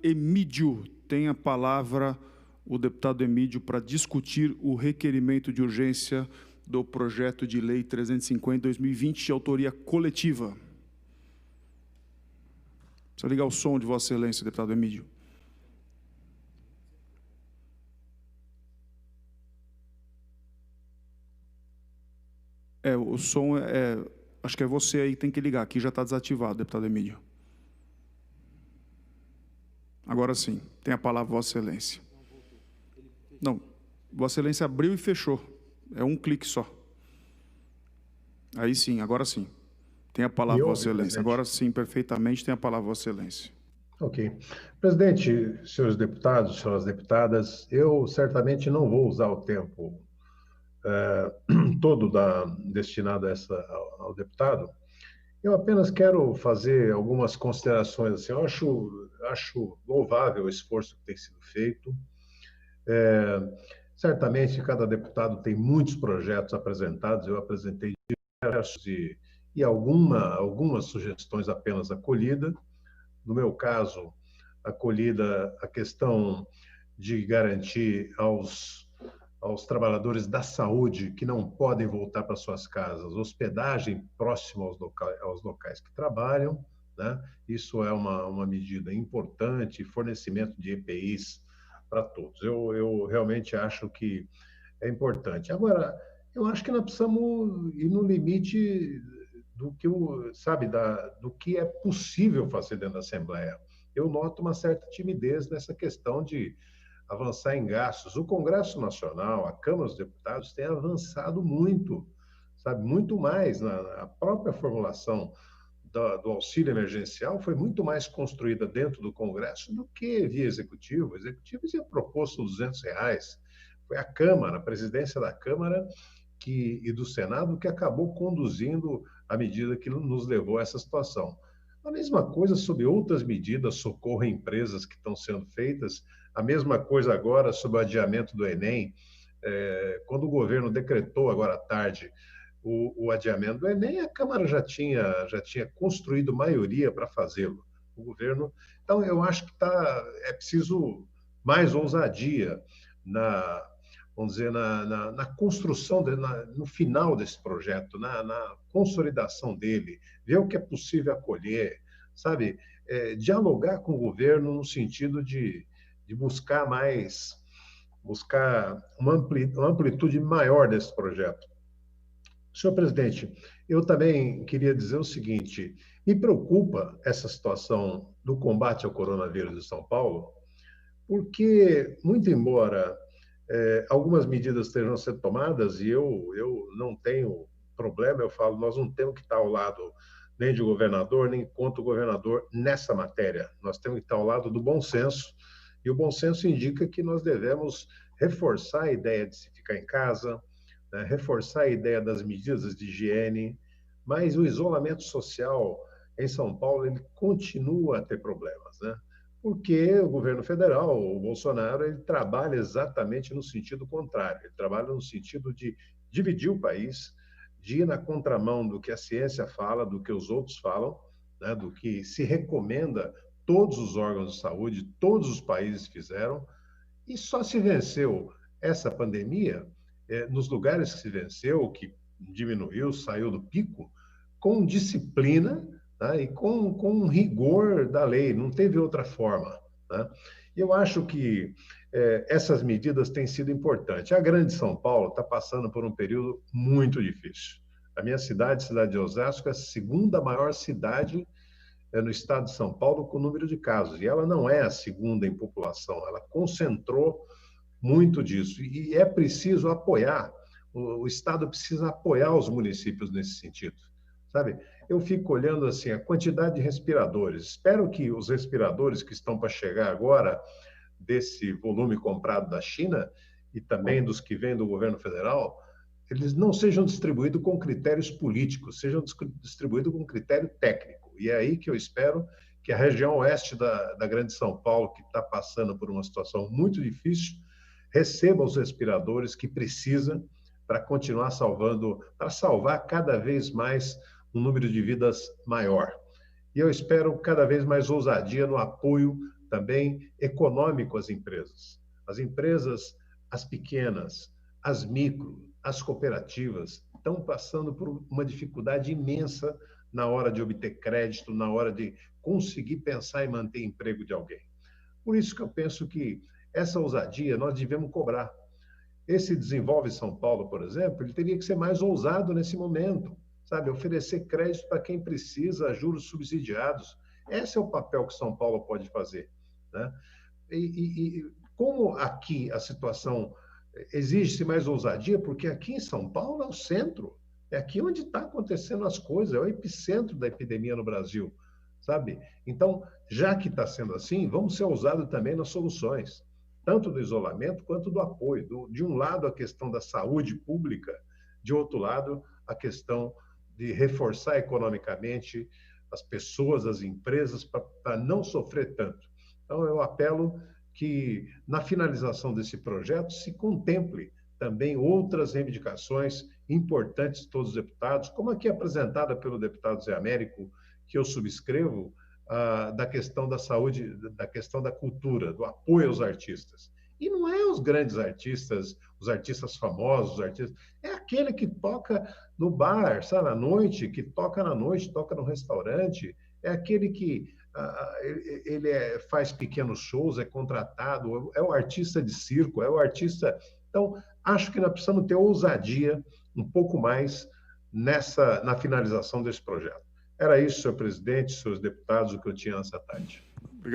Emídio, tem a palavra o deputado Emídio para discutir o requerimento de urgência do projeto de lei 350/2020 de autoria coletiva. Precisa ligar o som de Vossa Excelência, deputado Emídio. O som acho que é você aí que tem que ligar, aqui já está desativado, deputado Emídio. Agora sim, tem a palavra Vossa Excelência. Não, Vossa Excelência abriu e fechou. É um clique só. Aí sim, agora sim. Tem a palavra Vossa Excelência. Agora sim, perfeitamente, tem a palavra Vossa Excelência. Ok. Presidente, senhores deputados, senhoras deputadas, eu certamente não vou usar o tempo todo destinado ao deputado. Eu apenas quero fazer algumas considerações. Assim, eu acho louvável o esforço que tem sido feito. Certamente, cada deputado tem muitos projetos apresentados. Eu apresentei diversos e algumas sugestões apenas acolhidas. No meu caso, acolhida a questão de garantir aos trabalhadores da saúde que não podem voltar para suas casas hospedagem próxima aos locais que trabalham, né? Isso é uma medida importante, fornecimento de EPIs para todos. Eu realmente acho que é importante. Agora, eu acho que nós precisamos ir no limite do que do que é possível fazer dentro da Assembleia. Eu noto uma certa timidez nessa questão de avançar em gastos. O Congresso Nacional, a Câmara dos Deputados, tem avançado muito, muito mais na própria formulação do auxílio emergencial, foi muito mais construída dentro do Congresso do que via Executivo. O Executivo tinha proposto R$200. Foi a Câmara, a presidência da Câmara e do Senado que acabou conduzindo a medida que nos levou a essa situação. A mesma coisa sobre outras medidas, socorro a empresas que estão sendo feitas, a mesma coisa agora sobre o adiamento do Enem. Quando o governo decretou agora à tarde o adiamento do Enem, a Câmara já tinha construído maioria para fazê-lo. O governo. Então, eu acho que é preciso mais ousadia vamos dizer, na construção, no final desse projeto, na consolidação dele, ver o que é possível acolher, sabe? Dialogar com o governo no sentido de buscar uma amplitude maior desse projeto. Senhor presidente, eu também queria dizer o seguinte: me preocupa essa situação do combate ao coronavírus em São Paulo, porque, muito embora algumas medidas estejam sendo tomadas, e eu não tenho problema, eu falo, nós não temos que estar ao lado nem de governador, nem contra o governador nessa matéria. Nós temos que estar ao lado do bom senso, e o bom senso indica que nós devemos reforçar a ideia de se ficar em casa, né, reforçar a ideia das medidas de higiene, mas o isolamento social em São Paulo ele continua a ter problemas, né? Porque o governo federal, o Bolsonaro, ele trabalha exatamente no sentido contrário. Ele trabalha no sentido de dividir o país, de ir na contramão do que a ciência fala, do que os outros falam, né, do que se recomenda todos os órgãos de saúde, todos os países fizeram, e só se venceu essa pandemia, nos lugares que se venceu, que diminuiu, saiu do pico, com disciplina, né, e com rigor da lei, não teve outra forma, né? Eu acho que essas medidas têm sido importantes. A Grande São Paulo está passando por um período muito difícil. A minha cidade de Osasco, é a segunda maior cidade no estado de São Paulo com número de casos, e ela não é a segunda em população, ela concentrou muito disso, e é preciso apoiar, o Estado precisa apoiar os municípios nesse sentido, sabe? Eu fico olhando assim a quantidade de respiradores. Espero que os respiradores que estão para chegar agora, desse volume comprado da China e também dos que vêm do governo federal, eles não sejam distribuídos com critérios políticos, sejam distribuídos com critério técnico. E é aí que eu espero que a região oeste da Grande São Paulo, que está passando por uma situação muito difícil, receba os respiradores que precisa para continuar para salvar cada vez mais um número de vidas maior. E eu espero cada vez mais ousadia no apoio também econômico às empresas. As empresas, as pequenas, as micro, as cooperativas, estão passando por uma dificuldade imensa na hora de obter crédito, na hora de conseguir pensar e manter emprego de alguém. Por isso que eu penso que essa ousadia nós devemos cobrar. Esse Desenvolve São Paulo, por exemplo, ele teria que ser mais ousado nesse momento, sabe? Oferecer crédito para quem precisa, a juros subsidiados. Esse é o papel que São Paulo pode fazer, né? E como aqui a situação exige-se mais ousadia, porque aqui em São Paulo é o centro, é aqui onde está acontecendo as coisas, é o epicentro da epidemia no Brasil, sabe? Então, já que está sendo assim, vamos ser ousados também nas soluções, tanto do isolamento quanto do apoio. De um lado, a questão da saúde pública, de outro lado, a questão de reforçar economicamente as pessoas, as empresas, para não sofrer tanto. Então, eu apelo que, na finalização desse projeto, se contemple também outras reivindicações importantes de todos os deputados, como aqui apresentada pelo deputado Zé Américo, que eu subscrevo, da questão da saúde, da questão da cultura, do apoio aos artistas. E não é os grandes artistas, os artistas famosos, os artistas, é aquele que toca no bar, sabe, à noite, que toca na noite, toca no restaurante, é aquele que ele faz pequenos shows, é contratado, é o artista de circo, é o artista... Então, acho que nós precisamos ter ousadia um pouco mais na finalização desse projeto. Era isso, senhor presidente, senhores deputados, o que eu tinha nessa tarde.